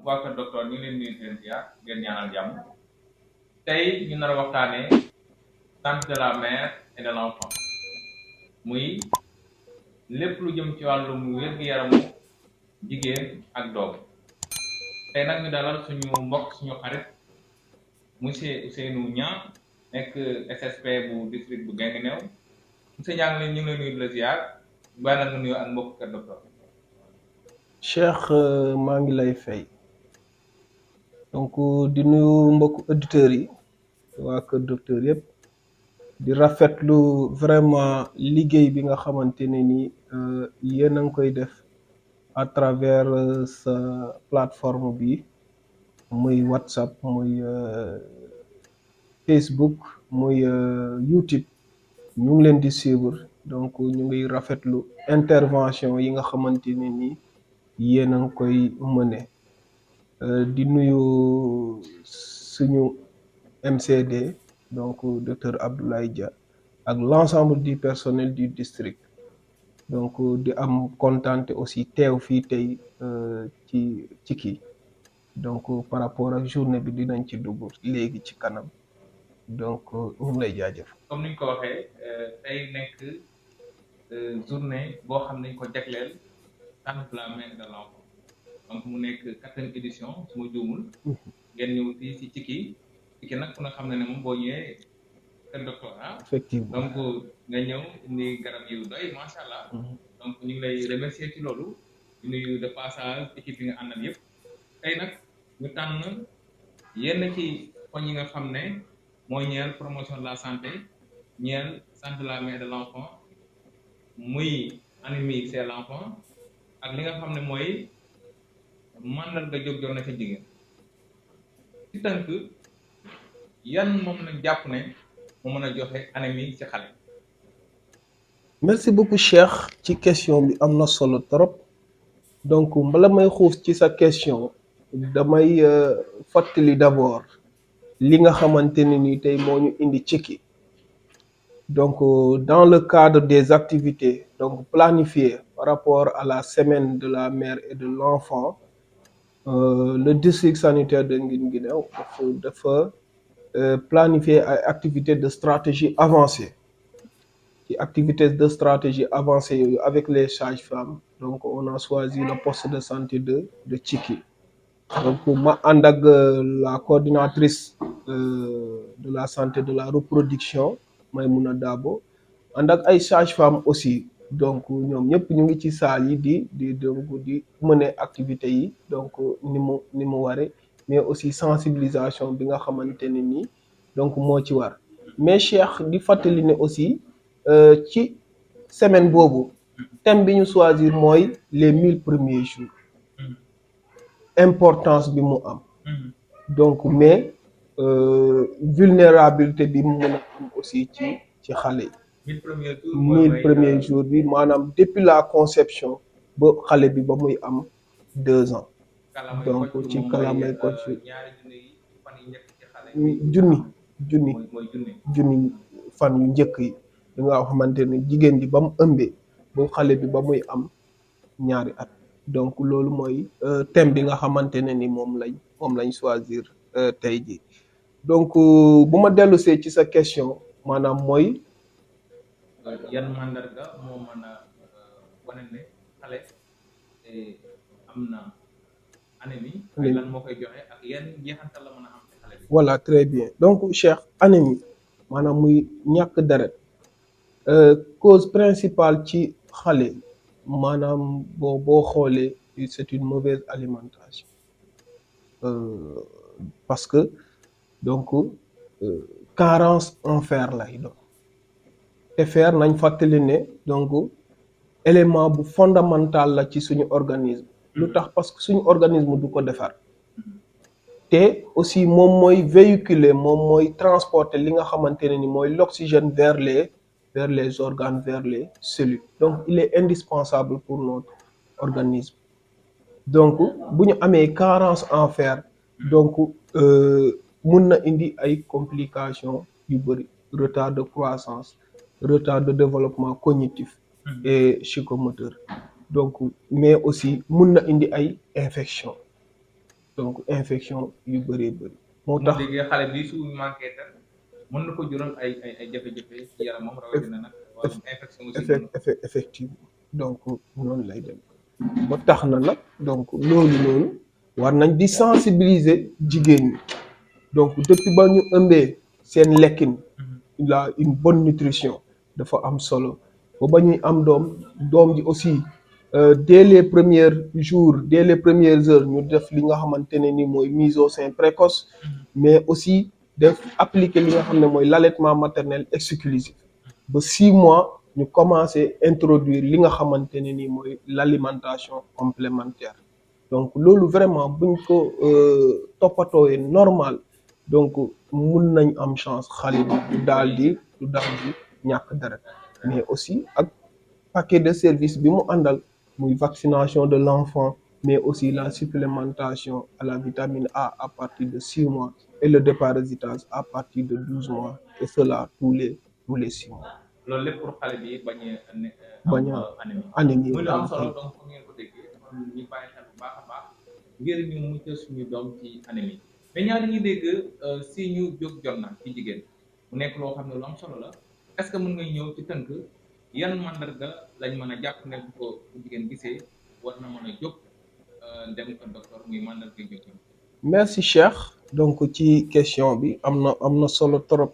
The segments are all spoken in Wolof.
waa Kër Docteur ñu ngi leen nuyu di leen ziar di leen ñaanal jàmm tey ñu nar a waxtaanee santé de la mère et de l'enfant muy lépp lu jëm ci wàllum wér-gu-yaramu jigéen ak doom tey nag ñu dalal suñu mbokk suñu xarit monsieur Ousseynou Niang nekk SSP bu district bu Guinguinéo monsieur Niang ñu ngi lay nuyu di la ziar bàyyi la nga nuyu ak mbokk Kër Docteur. Cheikh maa ngi lay fay donc di nuyu mbokk auditeurs yi waa Kër Docteur yëpp di rafetlu vraiment liggéey bi nga xamante ne ni yéen a ngi koy def à travers sa plateforme bi muy WhatsApp muy Facebook muy YouTube ñu ngi leen di suivre donc ñu ngi rafetlu intervention yi nga xamante ne ni yéen a ngi koy mëne di nuyu suñu MCD donc docteur Abdoulaye Dia ak l'ensemble du personnel du district donc di am contenté aussi teew fii tey ci kii donc par rapport ak journée bi dinañ ci dugg léegi ci kanam donc ñu ngi lay jaajëf. comme ni ñu ko waxee tey nekk journée boo xam ne ñu ko jagleel santé de la mère et de l'enfant donc mu nekk 4e édition su ma juumul ngeen ñëw fii si Ciki nag ku na xam ne moom boo ñëwee Kër Docteur effectivement donc nga ñëw indi garab yu doy macha allah donc ñu ngi lay remercier ci loolu di nuyu de passage équipe yi nga àndal yëpp tey nag ñu tànn yenn ci poñ yi nga xam ne mooy ñeel promotion de la santé ñeel santé de la mère et de l'enfant muy anémie chez l'enfant ak li nga xam ne mooy màndarga jóg-jóg na ca jigéen ci tënk yan moom lañ jàpp ne mu mën a joxe anémie ci xale. merci beaucoup Cheikh ci question bi am na solo trop donc mbala may xuus ci sa question damay fàttali d'abord li nga xamante ne ni tey moo ñu indi Ciki donc dans le cadre des activités donc planifiées par rapport à la semaine de la mère et de l'enfant le district sanitaire de Guinguinéo dafa planifier ay activités de stratégie avancée ci activités de stratégie avancée yooyu avec les sages-femmes donc on a choisi le poste de santé de Ciki donc ma ànd ak la coordinatrice de la santé de la reproduction Maymouna Dabo ànd ak ay sages-femmes aussi donc ñoom ñëpp ñu ngi ci salle yi di mener activités yi donc ni mu ware mais aussi sensibilisation bi nga xamante ne nii donc moo ci war mais Cheikh di fàttali ne aussi ci semaine boobu thème bi ñu choisir mooy les 1000 premiers jours importance bi mu am donc mais vulnérabilité bi mu mën a am aussi ci xale yi 1000 premiers jours bi maanaam depuis la conception ba xale bi ba muy am 2 ans donc ci kalamay ko ci junni fan yu njëkk yi li nga xamante ne jigéen ji ba mu ëmbee ba xale bi ba muy am 2 at donc loolu mooy thème bi nga xamante ne ni moom lañ choisir tey ji donc bu ma dellusee ci sa question maanaam mooy yan mandarga moo mën a wane ne xale am na anémie lan moo koy joxe ak yan jeexantal la mën a am ci xale bi. voilà très bien donc Cheikh anémie maanaam muy ñàkk deret cause principale ci xale maanaam boo xoolee c'est une mauvaise alimentation parce que donc carence en fer lay doon te fer nañ fàttali ne donc élément bu fondamental la ci suñu organisme lu tax parce que suñu organisme du ko defar te aussi moom mooy véhiculer moom mooy transporter li nga xamante ne ni mooy l'oxygène vers les organes vers les cellules donc il est indispensable pour notre organisme donc bu ñu amee carence en fer donc mun na indi ay complications yu bëri retard de croissance retard de développement cognitif et psychomoteur donc mais aussi mun na indi ay infection donc infection yu bëree bëri moo mu tax déggee xale bi su manqué ter mën na ko jural ay jafe-jafe ci yaramam rawatina nag wàllum infection aussi mën na ko. effectivement donc noonu lay dem ba tax na nag donc loolu noonu war nañ di sensibiliser jigéen ñi donc depuis ba ñu ëmbee seen lekkin la une bonne nutrition dafa am solo ba ñuy am doom ji aussi dès les premiers jours dès les premières heures ñu def li nga xamante ne ni mooy mise au sein précoce mais aussi def appliquer li nga xam ne mooy l'allaitement maternel exclusif ba 6 mois ñu commencé introduire li nga xamante ne ni mooy l'alimentation complémentaire donc loolu vraiment buñ ko toppatooyee normal donc mun nañ am chance xale bi du daal di ñàkk dara mais aussi ak paquet de services bi mu àndal muy vaccination de l'enfant mais aussi la supplémentation à la vitamine A à partir de 6 mois et le déparasitage à partir de 12 mois et cela tous les 6 mois. loolu lépp pour xale bi bañ a ne bañ a anémie muy lu am solo donc comme ngeen ko déggee dafa am ñu bàyyi xel bu baax a baax ngir ñu mucc suñu doom ci anémie mais ñaari ñuy dégg si ñu jóg jot na ci jigéen mu nekk loo xam ne lu am solo la est-ce que mën nga ñëw ci tënk yan mandarga lañ mën a jàpp ne bu ko jigéen gisee war na mën a jóg dem ko docteur muy mandarga jóg jot. merci Cheikh donc ci question bi am na solo trop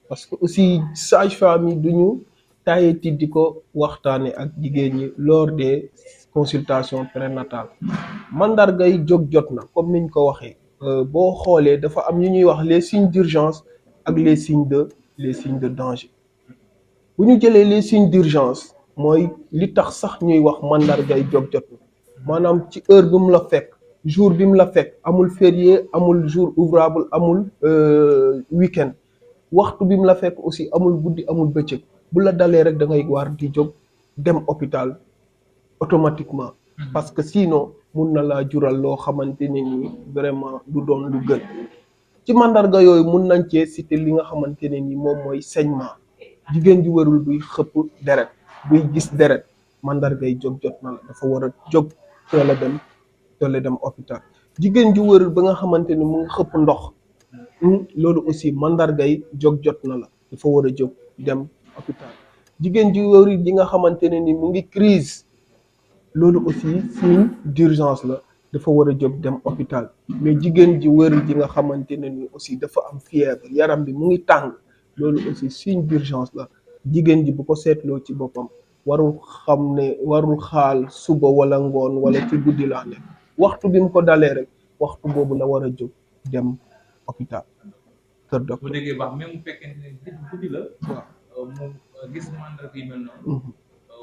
parce que aussi sage-femme yi duñu tàyyiti di ko waxtaane ak jigéen ñi lors des consultations prénatales mandarga yi jóg jot na comme niñ ko waxee boo xoolee dafa am yu ñuy wax les signes d'urgence ak les signes de danger bu ñu jëlee les signes d'urgence mooy li tax sax ñuy wax mandarga yi jóg jot na maanaam ci heure bi mu la fekk jour bi mu la fekk amul férié amul jour ouvrable amul week-end waxtu bi mu la fekk aussi amul guddi amul bëccëg bu la dalee rek da ngay war di jóg dem hôpital automatiquement parce que sinon mun na laa jural loo xamante ne ni vraiment du doon lu gën ci mandarga yooyu mun nañ cee citer li nga xamante ne ni moom mooy saignement jigéen ji warul buy xëpp deret buy gis deret mandarga yi jóg jot na la dafa war a jóg teel a dem hôpital jigéen ji warul ba nga xamante ni mu ngi xëpp ndox loolu aussi mandarga yi jóg jot na la dafa war a jóg dem hôpital jigéen ji warul ji nga xamante ne ni mu ngi crise loolu aussi signe d'urgence la dafa war a jóg dem hôpital mais jigéen ji warul ji nga xamante ne ni aussi dafa am fièvre yaram bi mu ngi tàng loolu aussi signe d'urgence la jigéen ji bu ko seetloo ci boppam warul xaal suba wala ngoon wala ci guddi laa nekk waxtu bi mu ko dalee rek waxtu boobu la war a jóg dem hôpital kër bu docteur. déggee baax même bu fekkente ne guddi la waaw mu gis mandarga yi mel noonu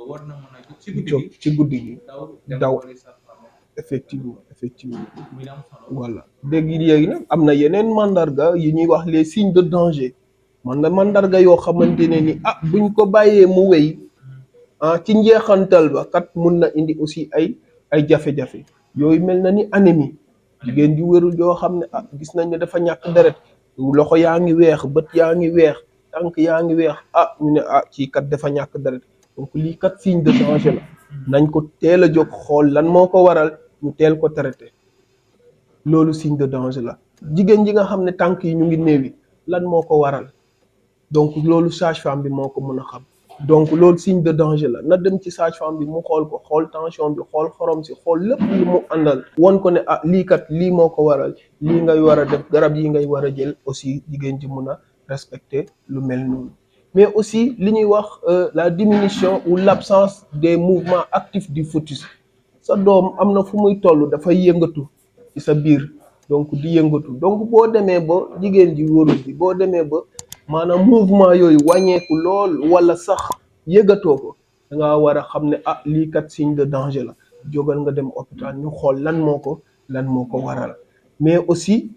war na mën a jóg ci guddi jóg gi ci guddi gi daw xooli sa femme. effectivement muy am solo. voilà léegi nag am na yeneen mandarga yi ñuy wax les signes de danger mandarga yoo xamante ne ni buñ ko bàyyee mu wéy ci njeexantal ba kat mun na indi aussi ay jafe-jafe yooyu mel na ni anémie jigéen ju wérul yoo xam ne gis nañ ne dafa ñàkk deret loxo yaa ngi weex bët yaa ngi weex tànk yaa ngi weex ñu ne kii kat dafa ñàkk deret donc lii kat signe de danger la nañ ko teel a jóg xool lan moo ko waral ñu teel ko traité loolu signe de danger la jigéen ji nga xam ne tànk yi ñu ngi néewi lan moo ko waral donc loolu sage-femme bi moo ko mën a xam donc loolu signe de danger la na dem ci sage-femme bi mu xool ko xool tension bi xool xorom si xool lépp lu mu àndal won ko ne lii kat lii moo ko waral lii ngay war a def garab yi ngay war a jël aussi jigéen ji mun a respecter lu mel noonu mais aussi li ñuy wax la diminution ou l'absence des mouvements actifs du fœtus sa doom am na fu muy toll dafay yëngatu ci sa biir donc di yëngatu donc boo demee ba jigéen ji wóorul bi boo demee ba maanaam mouvement yooyu wàññeeku lool wala sax yëgatoo ko da nga war a xam ne lii kat signe de danger la jógal nga dem hôpital ñu xool lan moo ko waral mais aussi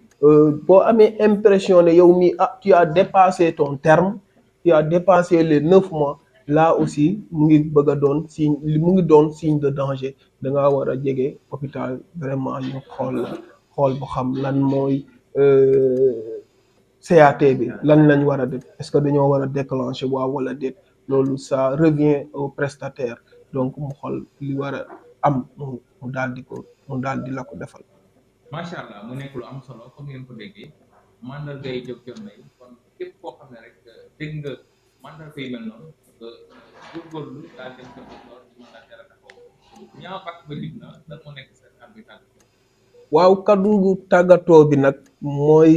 boo amee impression ne yow mii tu as dépassé ton terme tu as dépassé les 9 mois là aussi mu ngi bëgg a doon signe de danger da nga war a jege hôpital vraiment ñu xool bu xam lan mooy CAT bi lan lañ war a def est-ce que dañoo war a déclencher waaw wala déet loolu ça revient au prestataire donc mu xool li war a am mu daal di la ko defal. macha allah mu nekk lu am solo comme ngeen ko déggee mandarga yi jóg jot nañ kon képp koo xam ne rek dégg nga mandarga yu mel noonu nga góorgóorlu daal dem ko docteur ñu mën laa teel a taxaw ñaaw bàkk ba jib na lan moo nekk sa kàddu yu tàgg waaw kaddu tàggatoo bi nag mooy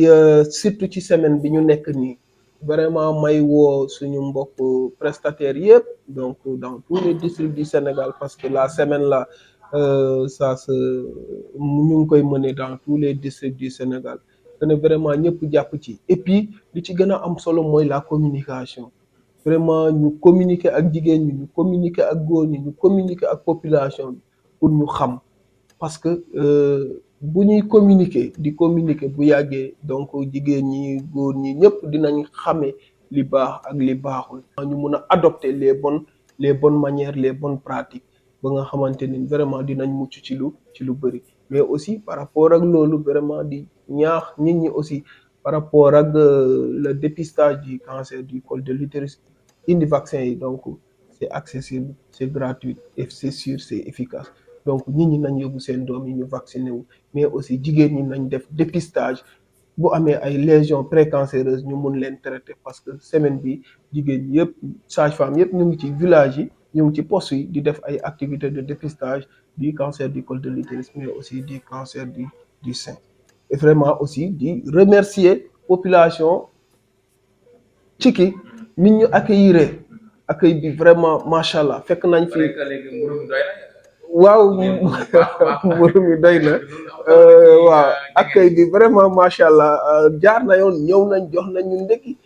surtout ci semaine bi ñu nekk nii vraiment may woo suñu mbokk prestataires yëpp donc dans tous les districts du Sénégal parce que la semaine là ça se ñu ngi koy mener dans tous les districts du Sénégal que ne vraiment ñëpp jàpp ci et puis li ci gën a am solo mooy la communication vraiment ñu communiquer ak jigéen ñi ñu communiquer ak góor ñi ñu communiquer ak population bi pour ñu xam parce que bu ñuy communiquer di communiquer bu yàggee donc jigéen ñi góor ñi ñëpp dinañ xame li baax ak li baaxul. ñu mun a adopter les bonnes manières les bonnes pratiques ba nga xamante ni vraiment dinañ mucc ci lu bëri mais aussi par rapport ak loolu vraiment di ñaax nit ñi aussi par rapport ak le dépistage du cancer du col de l'utérus indi vaccin yi donc c'est accessible c'est gratuit et c'est sûr c'est efficace. donc nit ñi nañ yóbbu seen doom yi ñu vacciné wu mais aussi jigéen ñi nañ def dépistage bu amee ay lésions précancéreuses ñu mun leen traiter parce que semaine bi jigéen ñi yëpp sage-femme yëpp ñu ngi ci village yi ñu ngi ci poste yi di def ay activités de dépistage du cancer du col de l'utérus mais aussi du cancer du sein et vraiment aussi di remercier population Cikki nit ñu accueil bi vraiment macha allah fekk nañ fi. pare que léegi mburu mi doy na waaw ngeen bu baax a baax mburu mi doy na loolu am solo la ci waaw jigéen accueil bi vraiment macha allah jaar na yoon ñëw nañ jox nañ ñu ndekki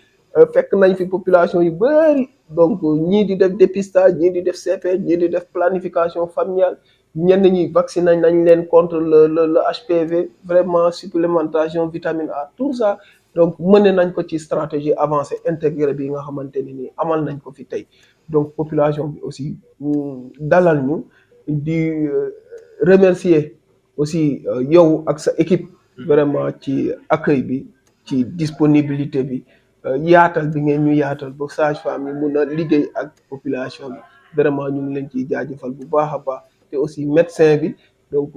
fekk nañ fi population yu bëri donc ñii di def dépistage ñii di def CP ñii di def planification familiale ñenn ñi vacciné nañ leen contre le HPV vraiment supplémentation vitamine A tout ça donc mëne nañ ko ci stratégie avancée intégrée bi nga xamante ni nii amal nañ ko fi tey donc population bi aussi dalal ñu di remercier aussi yow ak sa équipe vraiment ci accueil bi ci disponibilité bi yaatal bi ngeen ñu yaatal ba sage-femme yi mun a liggéey ak population bi vraiment ñu ngi leen ciy jaajëfal bu baax a baax te aussi médecin bi donc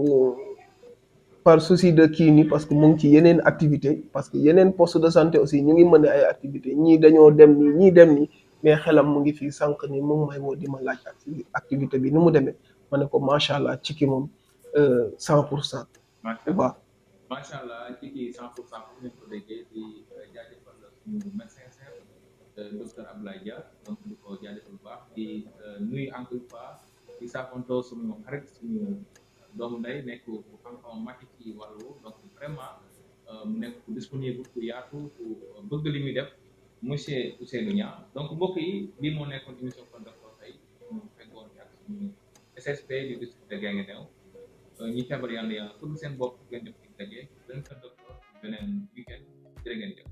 par souci de kii nii parce que mu ngi ci yeneen activité parce que yeneen poste de santé aussi ñu ngi mën ay activité ñii dañoo dem nii ñii dem nii mais xelam mu ngi fii sànq ni mu ngi may woo di ma laaj activité bi ni mu demee ma ne ko macha allah ci ki moom 100%. waaw. macha allah ci kii 100% comme ni ko déggee di jaajëfal suñu médecin chef docteur Abdoulaye Dia donc di ko jaajëfal bu baax di nuyu encore une fois di saafontoo suñu xarit suñu doomu ndey nekk ku xam-xam màcc ci wàllu donc vraiment mu nekk ku disponible ku yaatu ku bëgg li muy def monsieur Ousseynou Niang donc mbokk yi bii moo nekkoon émission Kon Docteur tey ñu fekkoon ak suñu SSP du district de Guinguinéo ñi feebar yàlla yàlla fëgg seen bopp ngeen def ci daje beneen Kon Docteur beneen weekend jërë ngeen jëf